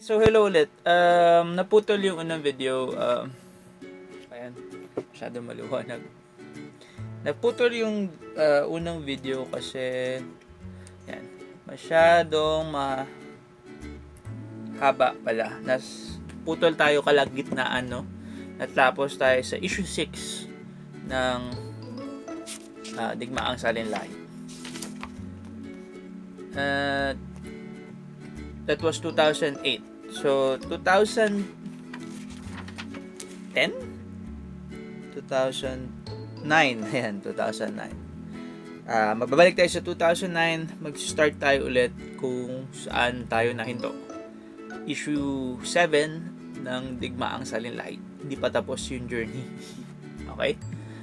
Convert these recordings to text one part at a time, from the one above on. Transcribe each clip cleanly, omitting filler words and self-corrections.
So hello ulit. Naputol yung unang video. Ayan, masyado maliwanag. Naputol yung unang video kasi yan, masyadong mahaba pala. Putol tayo kalagitnaan, no? Natapos tayo sa issue 6 ng Digmaang Salinlahi. That was 2008. So 2010? 2009. Ayan, 2009. Mababalik tayo sa 2009. Mag-start tayo ulit kung saan tayo nahinto. Issue 7 ng Digmaang Salinlahi. Hindi pa tapos yung journey. Okay?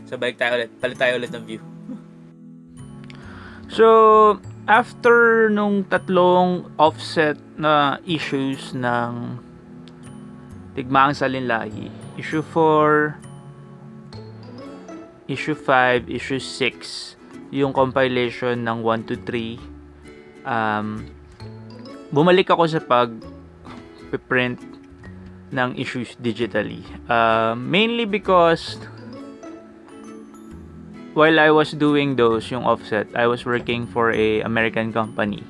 So balik tayo ulit. Palit tayo ulit ng view. So, after nung tatlong offset na issues ng Digmaang Salinlahi, issue 4, issue 5, issue 6, yung compilation ng 1 to 3, bumalik ako sa pag-print ng issues digitally. Mainly because while I was doing those, yung offset, I was working for a American company.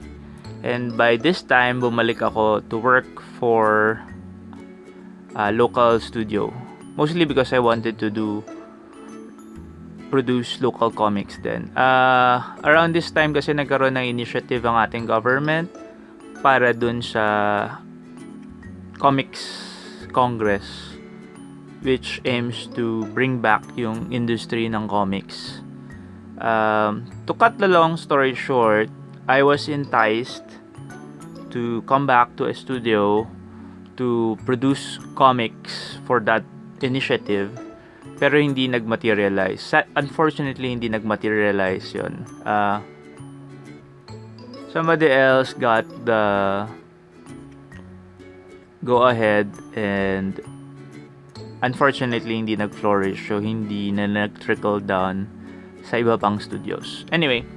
And by this time, bumalik ako to work for a local studio. Mostly because I wanted to produce local comics then. Around this time kasi nagkaroon ng initiative ang ating government para dun sa Comics Congress, which aims to bring back yung industry ng comics. To cut the long story short, I was enticed to come back to a studio to produce comics for that initiative, pero hindi nagmaterialize. Unfortunately, hindi nagmaterialize yun. Somebody else got the go ahead and unfortunately, hindi nag-flourish. So, hindi na nag-trickle down sa iba pang studios. Anyway,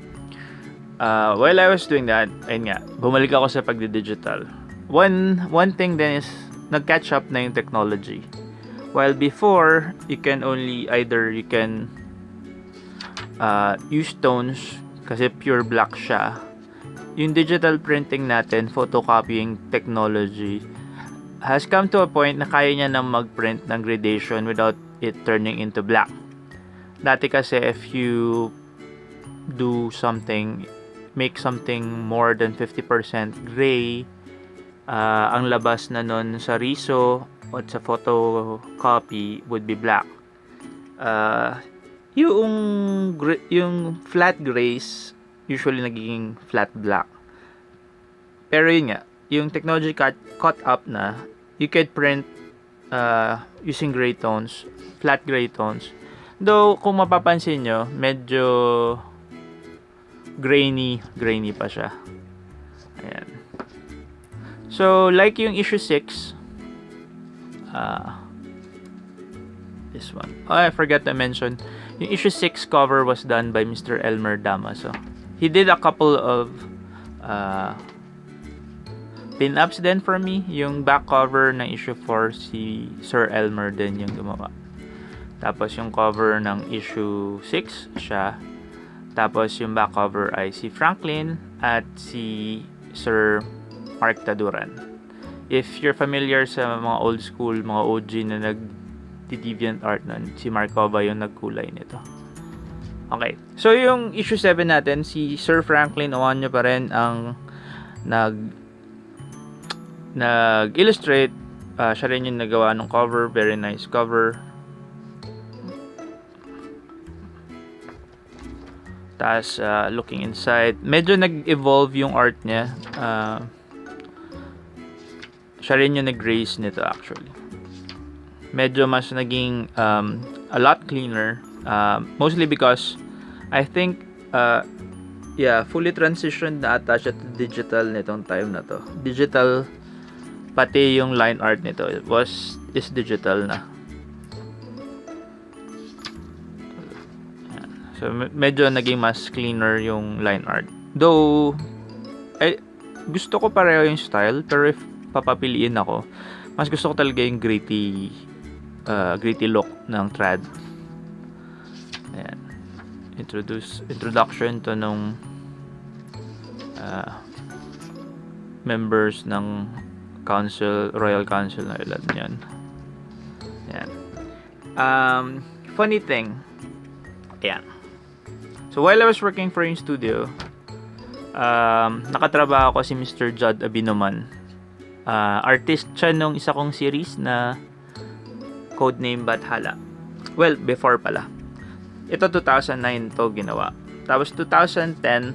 while I was doing that, ayun nga, bumalik ako sa pagdi-digital. One thing then is, nag-catch up na yung technology. While before, you can use tones kasi pure black siya. Yung digital printing natin, photocopying technology, has come to a point na kaya niya nang mag-print ng gradation without it turning into black. Dati kasi if you do something, make something more than 50% gray, ang labas na nun sa riso at sa photocopy would be black. Yung flat grays usually nagiging flat black. Pero yun nga, yung technology caught up na, you could print using gray tones, flat gray tones. Though, kung mapapansin nyo, medyo grainy pa siya. Ayan. So, like yung issue 6, this one. Oh, I forgot to mention, yung issue 6 cover was done by Mr. Elmer Damaso. He did a couple of pin-ups din for me. Yung back cover ng issue 4, si Sir Elmer din yung gumawa. Tapos yung cover ng issue 6, siya. Tapos yung back cover ay si Franklin at si Sir Mark Taduran. If you're familiar sa mga old school, mga OG na nag-deviant art nun, si Markova yung nagkulay nito. Okay. So yung issue 7 natin, si Sir Franklin Owanyo pa rin ang nag-illustrate. Siya rin yung nagawa ng cover. Very nice cover. Tapos, looking inside, medyo nag-evolve yung art niya. Siya rin yung nag-grace nito actually. Medyo mas naging a lot cleaner. Mostly because I think fully transitioned na ata siya to digital nitong time na to. Digital, pati yung line art nito is digital na. So medyo naging mas cleaner yung line art. Though gusto ko pareho yung style, pero if papapiliin ako, mas gusto ko talaga yung gritty look ng trad. Ayan. Introduction to nung members ng Royal Council na ilan yan. Ayan. Funny thing. Ayan. So while I was working for yung studio, nakatrabaho ko si Mr. Judd Abinoman. Artist siya nung isa kong series na codename Bathala. Well, before pala. Ito 2009 to ginawa. Tapos 2010,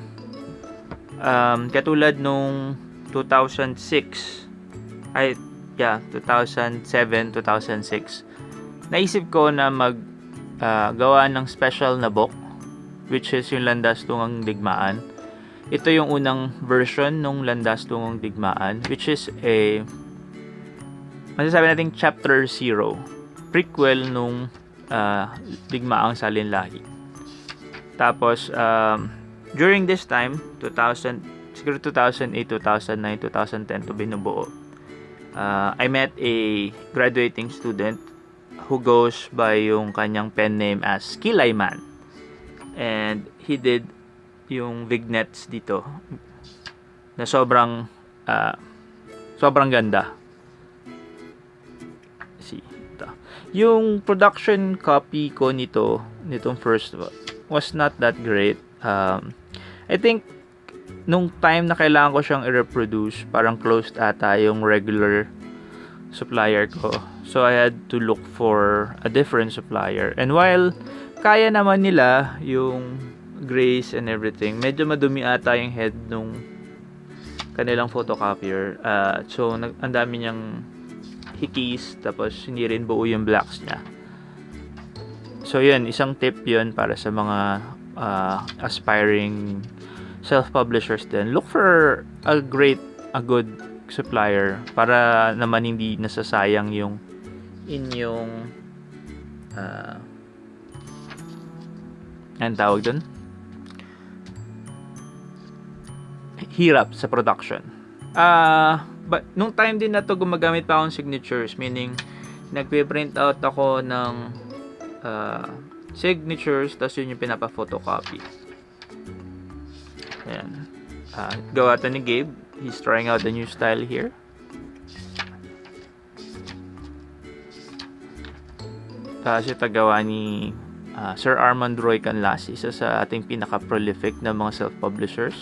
katulad nung 2006, 2007, 2006, naisip ko na gawa ng special na book, which is yung Landas Tungong Digmaan. Ito yung unang version nung Landas Tungong Digmaan, which is masasabi natin chapter 0, prequel nung Digmaang Salinlahi. Tapos during this time, siguro 2008, 2009, 2010 to binubuo, I met a graduating student who goes by yung kanyang pen name as Kilayman, and he did yung vignettes dito na sobrang ganda. Yung production copy ko nitong first was not that great. I think nung time na kailangan ko siyang i-reproduce, parang closed ata yung regular supplier ko. So I had to look for a different supplier. And while kaya naman nila yung grace and everything, medyo madumi ata yung head nung kanilang photocopier. So ang dami niyang hikis, tapos hindi rin buo yung blacks niya. So yun, isang tip yun para sa mga aspiring self-publishers din. Look for a good supplier para naman hindi nasasayang yung inyong anong tawag dun? Hirap sa production. But nung time din na to, gumagamit pa akong signatures, meaning nagpe-print out ako ng signatures, tapos yun yung pinapa-photocopy. Ayan. Gawa to ni Gabe. He's trying out the new style here. Tapos ito gawa ni Sir Armand Roy Canlas, isa sa ating pinaka-prolific na mga self-publishers.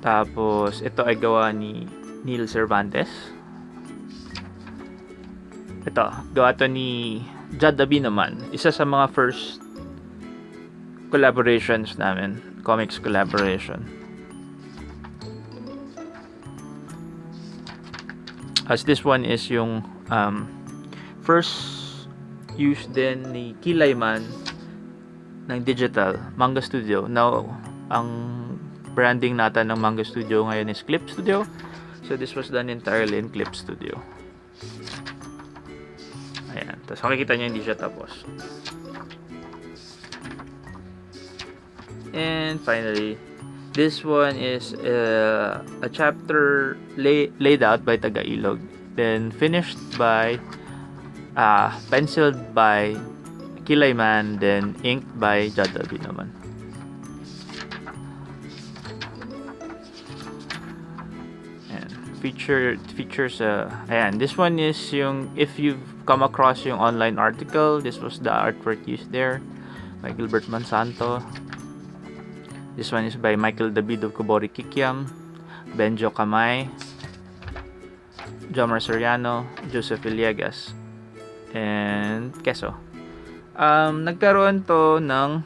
Tapos, ito ay gawa ni Neil Cervantes. Ito, gawa to ni Judd Abinoman. Isa sa mga first collaborations namin. Comics collaboration. As this one is yung first use din ni Kilayman ng digital, Manga Studio. Now, ang branding natin ng Manga Studio ngayon is Clip Studio. So this was done entirely in Clip Studio. Ayan. Tapos makikita nyo hindi siya tapos. And finally, this one is a chapter laid out by Tagailog. Then finished by, penciled by Kilayman. Then inked by Judd Abinoman. Features ayan, this one is yung, if you've come across yung online article, this was the artwork used there by Gilbert Monsanto. This one is by Michael David of Kubori Kikiam, Benjo Kamay, Jomar Soriano, Joseph Villegas, and Queso. Nagkaroon to ng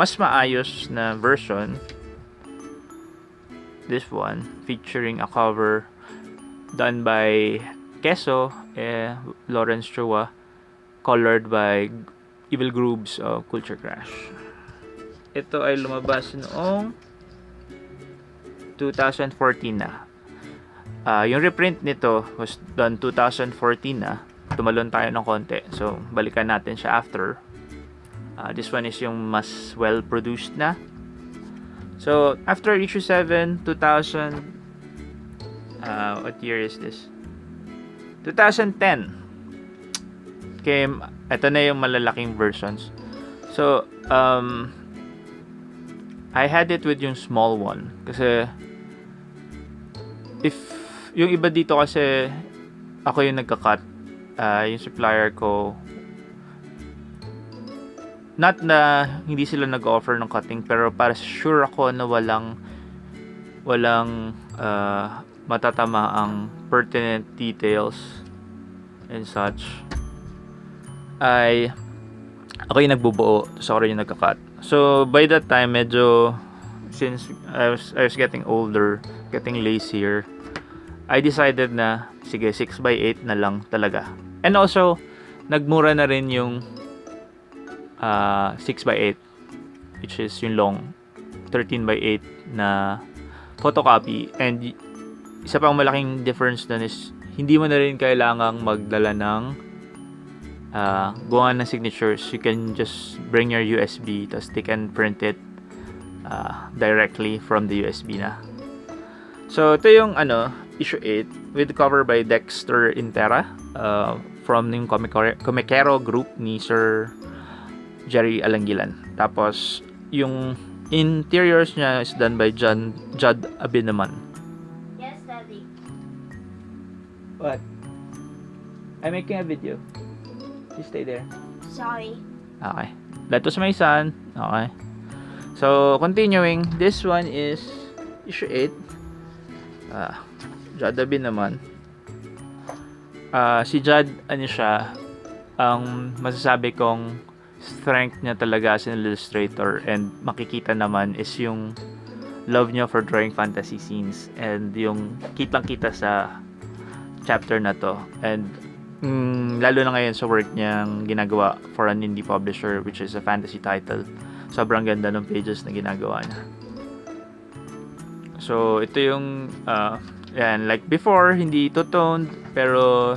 mas maayos na version. This one featuring a cover done by Queso, Lawrence Chua, colored by Evil Grooves of Culture Crash. Ito ay lumabas noong 2014 na. Yung reprint nito was done 2014 na. Tumalon tayo ng konti. So, balikan natin siya after. This one is yung mas well-produced na. So, after issue 7, 2000, what year is this? 2010. Came, ito na yung malalaking versions. So, I had it with yung small one. Kasi, if, yung iba dito kasi, ako yung nagka-cut. Yung supplier ko, not na hindi sila nag-offer ng cutting, pero para sure ako na walang matatama ang pertinent details and such, ay ako yung nagbubuo, so ako rin yung nagka-cut. So by that time, medyo since I was getting older, getting lazier, I decided na sige, 6x8 na lang talaga. And also nagmura na rin yung 6x8, which is yung long 13x8 na photocopy. And isa pang malaking difference dun is hindi mo na rin kailangang magdala ng gawa ng signatures. You can just bring your USB, tapos they can print it directly from the USB na. So ito yung issue 8 with cover by Dexter Intera from yung Komikero group ni Sir Jerry Alangilan. Tapos yung interiors niya is done by Judd Abinaman. Yes, Daddy. What? I'm making a video. You stay there. Sorry. Okay. That was my son. Okay. So, continuing. This one is issue 8. Judd Abinaman. Si Judd, siya, ang masasabi kong strength niya talaga as an illustrator, and makikita naman is yung love niya for drawing fantasy scenes, and yung kitang-kita sa chapter na to, and lalo na ngayon sa work niyang ginagawa for an indie publisher, which is a fantasy title. Sobrang ganda ng pages na ginagawa niya. So ito yung yan, like before, hindi two-toned, pero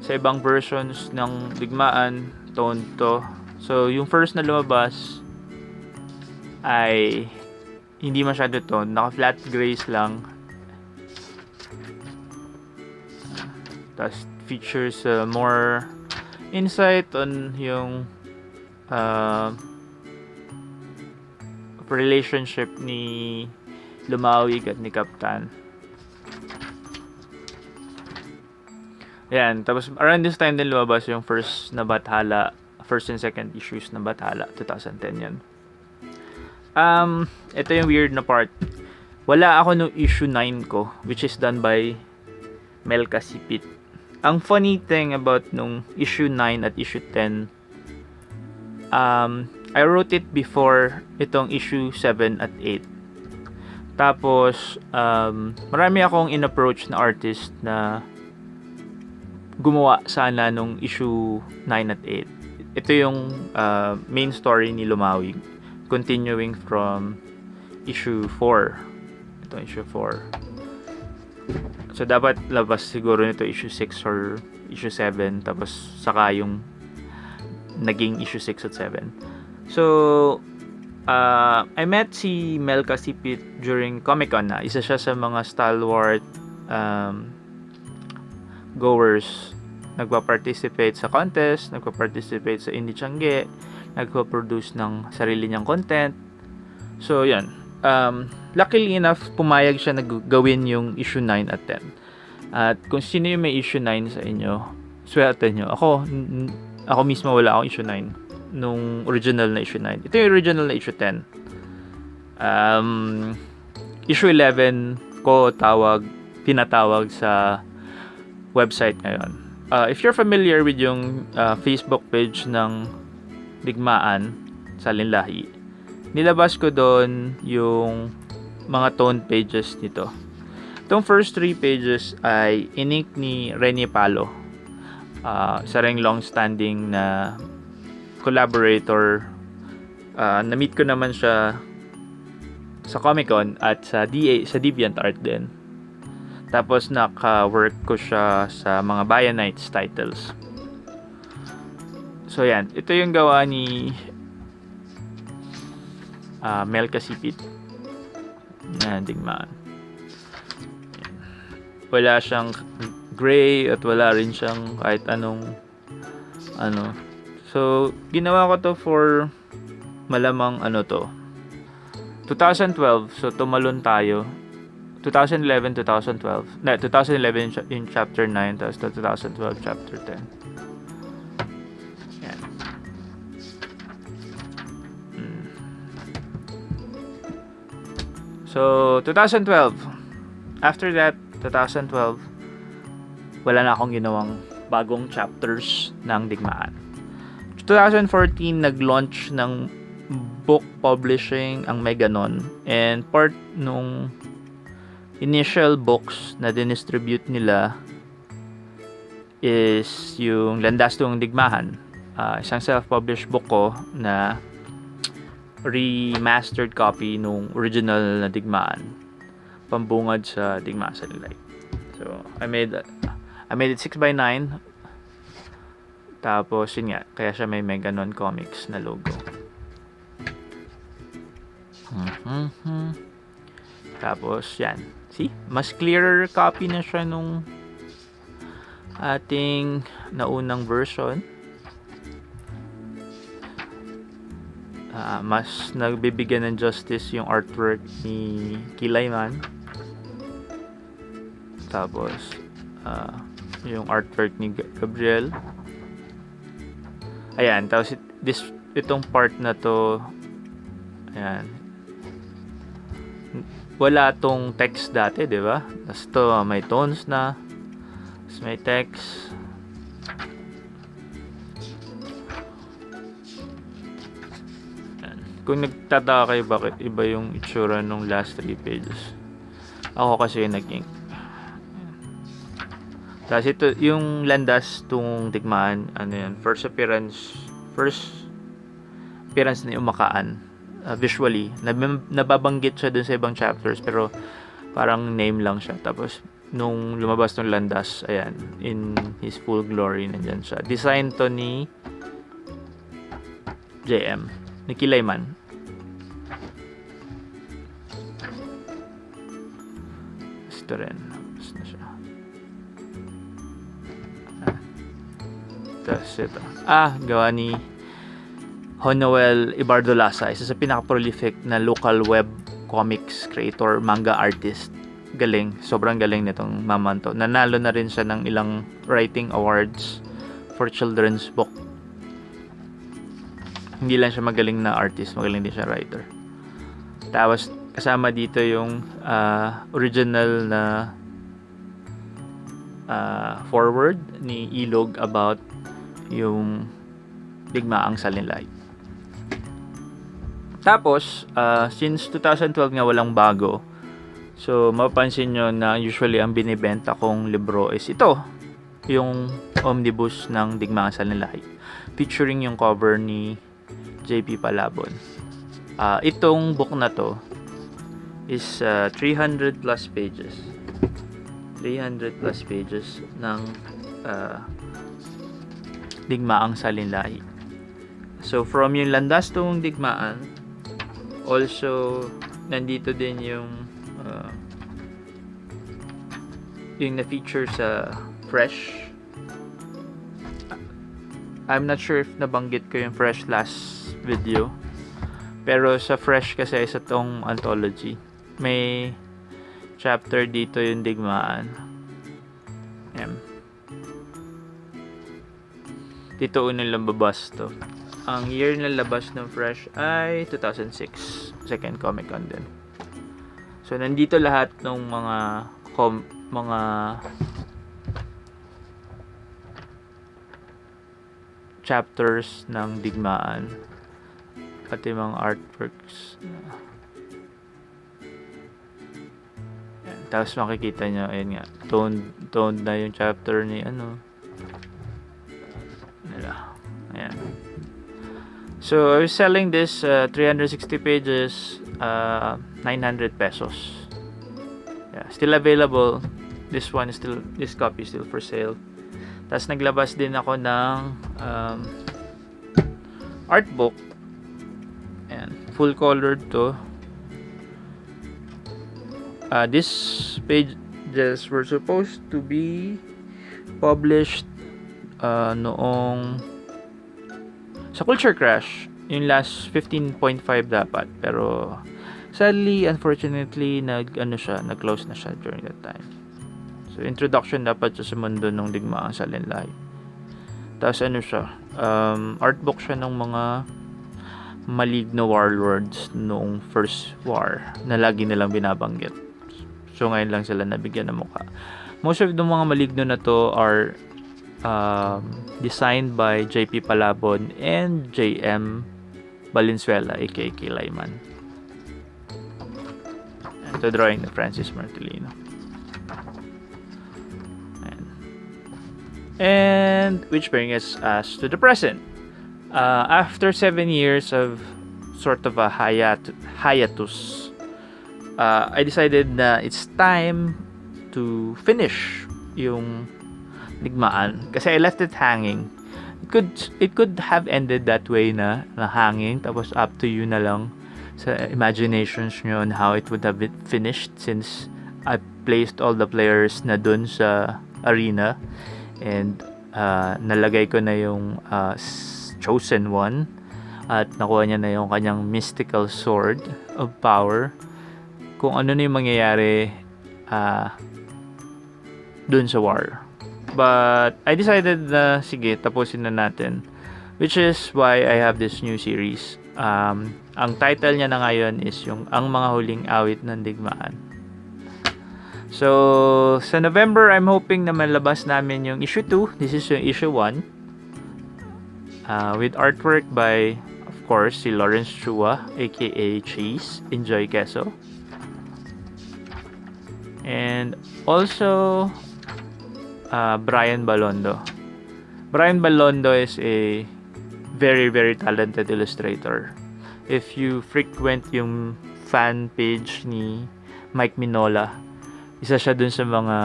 sa ibang versions ng Digmaan, toned to. So, yung first na lumabas ay hindi masyado toned. Naka-flat grays lang. Tapos, features more insight on yung relationship ni Lumawig at ni Kaptan. Yan. Tapos, around this time din lumabas yung first and second issues na Bathala. 2010 yan. Ito yung weird na part. Wala ako nung issue 9 ko, which is done by Mel Casipit. Ang funny thing about nung issue 9 at issue 10, I wrote it before itong issue 7 at 8. Tapos, marami akong in-approach na artist na gumawa sana nung issue 9 at 8. Ito yung main story ni Lumawig, continuing from issue 4. Ito issue 4. So dapat labas siguro nito issue 6 or issue 7, tapos saka yung naging issue 6 at 7. So I met si Mel Casipit during Comic-Con na. Isa siya sa mga stalwart goers. Nagpa-participate sa contest, nagpa-participate sa Indie Tiangge, nagpa-produce ng sarili niyang content. So, yan. Luckily enough, pumayag siya na gawin yung issue 9 at 10. At kung sino yung may issue 9 sa inyo, swerte nyo. Ako mismo wala akong issue 9 nung original na issue 9. Ito yung original na issue 10. Issue 11 ko pinatawag sa website ngayon. If you're familiar with yung Facebook page ng Digmaan Salinlahi, nilabas ko doon yung mga tone pages nito. Itong first 3 pages ay inink ni Rene Palo. Isa ring long-standing na collaborator. Na-meet ko naman siya sa Comic-Con at sa DeviantArt din. Tapos naka-work ko siya sa mga Bayanites titles. So yan, ito yung gawa ni male kasipit na Digmaan. Yan. Wala siyang gray at wala rin siyang kahit anong ano. So, ginawa ko to for malamang 2012. So, tumalon tayo. 2011, 2012. 2011 in chapter 9, tapos 2012 chapter 10. Yan. So, 2012. After that, 2012, wala na akong ginawang bagong chapters ng Digmaan. 2014, nag-launch ng book publishing ang Meganon, and part nung initial books na dinistribute nila is yung Landas Tungong Digmahan, isang self-published book ko na remastered copy nung original na Digmaan, pambungad sa Digmaang Salinlahi. So I made it 6x9. Tapos yun nga, kaya siya may Meganon Comics na logo. Tapos yan, see, mas clearer copy na siya nung ating naunang version. Mas nagbibigyan ng justice yung artwork ni Kilayman. Tapos yung artwork ni Gabriel. Ayan, tapos itong part na to, ayan, wala tong text dati, di ba? Tapos to may tones na, tapos may text. Kung nagtataka kayo bakit iba yung itsura nung last 3 pages, ako kasi yung nag-ink. Tapos ito, yung Landas Tungong Digmaan, first appearance ni Umakaan. Visually, nababanggit siya dun sa ibang chapters, pero parang name lang siya. Tapos, nung lumabas ng Landas, ayan, in his full glory, nandyan siya. Design to ni JM. Ni Kilayman. Ito rin. Tapos na siya. Tapos ito. Gawa ni Honoel Ibardolasa. Isa sa pinaka-prolific na local web comics creator, manga artist. Galing. Sobrang galing nitong maman to. Nanalo na rin siya ng ilang writing awards for children's book. Hindi lang siya magaling na artist, magaling din siya writer. Tapos kasama dito yung original na forward ni Ilog about yung Digmaang Salinlahi. Tapos since 2012 nga walang bago, so mapapansin nyo na usually ang binibenta kong libro is ito, yung omnibus ng Digmaang Salinlahi, featuring yung cover ni JP Palabon. Itong book na to is 300 plus pages. 300 plus pages ng Digmaang Salinlahi. So from yung Landas Tungong Digmaan, also nandito din yung na-feature sa Fresh. I'm not sure if nabanggit ko yung Fresh last video, pero sa Fresh kasi isa tong anthology. May chapter dito yung Digmaan. Dito unang labas to. Ang year na labas ng Fresh ay 2006. Second Comic Con din. So nandito lahat ng mga chapters ng Digmaan at yung mga artworks. Yan. Tapos makikita nyo, ayun nga, toned na yung chapter ni nila. Ayan. So I was selling this 360 pages, 900 pesos. Yeah, still available. This copy is still for sale. Tapos naglabas din ako ng art book. Ayan. full colored to. This pages were supposed to be published noong sa Culture Crash, yung last 15.5 dapat, pero sadly, unfortunately, nag-close na siya during that time. So introduction dapat siya sa mundo ng Digmaang Salinlahi. Tapos artbook siya ng mga maligno warlords noong first war na lagi nilang binabanggit. So ngayon lang sila nabigyan ng mukha. Most of the mga maligno na to are designed by JP Palabon and JM Valenzuela, aka Layman. And to drawing the Francis Martellino. And which brings us to the present. After 7 years of sort of a hiatus, I decided na it's time to finish yung Digmaan kasi I left it hanging. It could have ended that way na hanging, tapos up to you na lang sa imaginations nyo on how it would have been finished, since I placed all the players na dun sa arena and nalagay ko na yung chosen one at nakuha niya na yung kanyang mystical sword of power. Kung ano na yung mangyayari dun sa war. But I decided na sige, tapusin na natin, which is why I have this new series. Ang title niya na ngayon is yung Ang Mga Huling Awit ng Digmaan. So sa November, I'm hoping na malabas namin yung issue 2. This is yung issue 1, with artwork by, of course, si Lawrence Chua, aka Cheese, Enjoy Queso. And also Brian Balondo. Brian Balondo is a very, very talented illustrator. If you frequent yung fan page ni Mike Minola, isa siya dun sa mga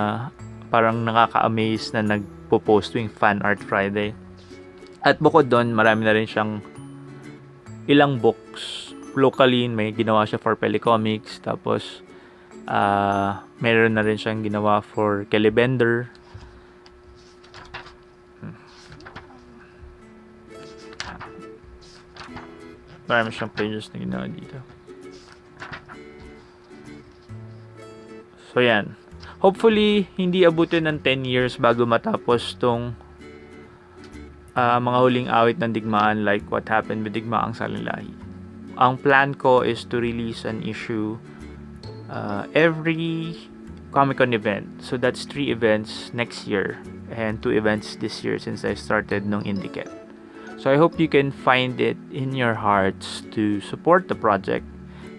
parang nakaka-amaze na nagpo-post tuwing Fan Art Friday. At bukod doon, marami na rin siyang ilang books. Locally, may ginawa siya for Komiks. Tapos, meron na rin siyang ginawa for Kelebender. Marami siyang pages na ginawa dito. So yan. Hopefully, hindi abutin ng 10 years bago matapos tong mga huling awit ng Digmaan, like what happened with Digmaang Salinlahi. Ang plan ko is to release an issue every Comic-Con event. So that's 3 events next year and 2 events this year since I started nung Indicate. So I hope you can find it in your hearts to support the project.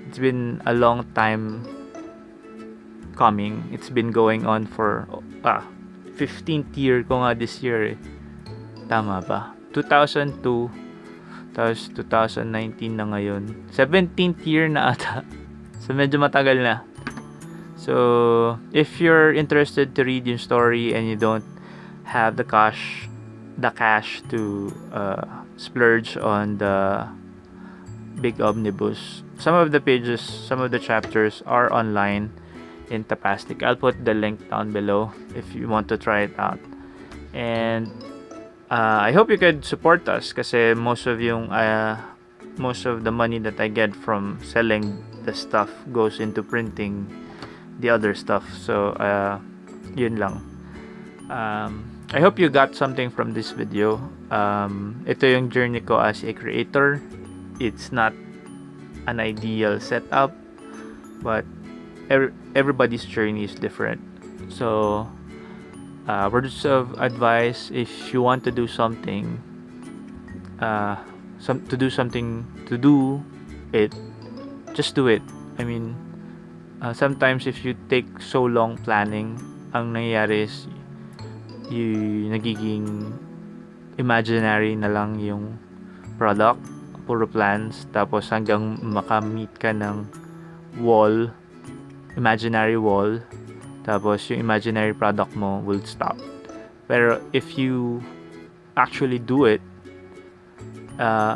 It's been a long time coming. It's been going on for 15th year ko nga this year. Tama ba? 2002, tapos 2019 na ngayon. 17th year na ata. So medyo matagal na. So if you're interested to read yung story and you don't have the cash to splurge on the big omnibus, some of the pages, some of the chapters are online in Tapastic. I'll put the link down below if you want to try it out. And I hope you could support us kasi most of the money that I get from selling the stuff goes into printing the other stuff. So yun lang. I hope you got something from this video. Ito yung journey ko as a creator. It's not an ideal setup, but everybody's journey is different. So words of advice: if you want to do something, to do it, just do it. I mean, sometimes if you take so long planning, ang nangyayari is nagiging imaginary na lang yung product, puro plans, tapos hanggang makamit ka ng wall, imaginary wall, tapos yung imaginary product mo will stop. Pero if you actually do it,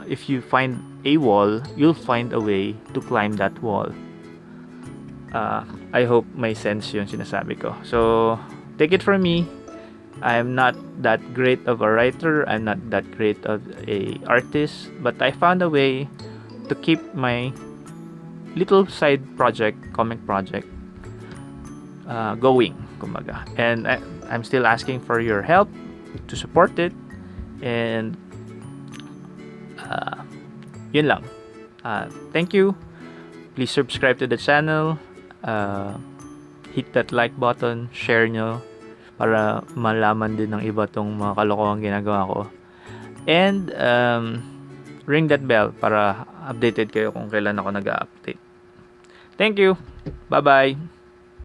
if you find a wall, you'll find a way to climb that wall. I hope may sense yung sinasabi ko. So, take it from me. I'm not that great of a writer. I'm not that great of a artist. But I found a way to keep my little side project, comic project, going, kumbaga. And I'm still asking for your help to support it. And yun lang. Thank you. Please subscribe to the channel. Hit that like button. Share nyo para malaman din ng iba tong mga kalokohan ginagawa ko. And ring that bell para updated kayo kung kailan ako nag-update. Thank you. Bye-bye.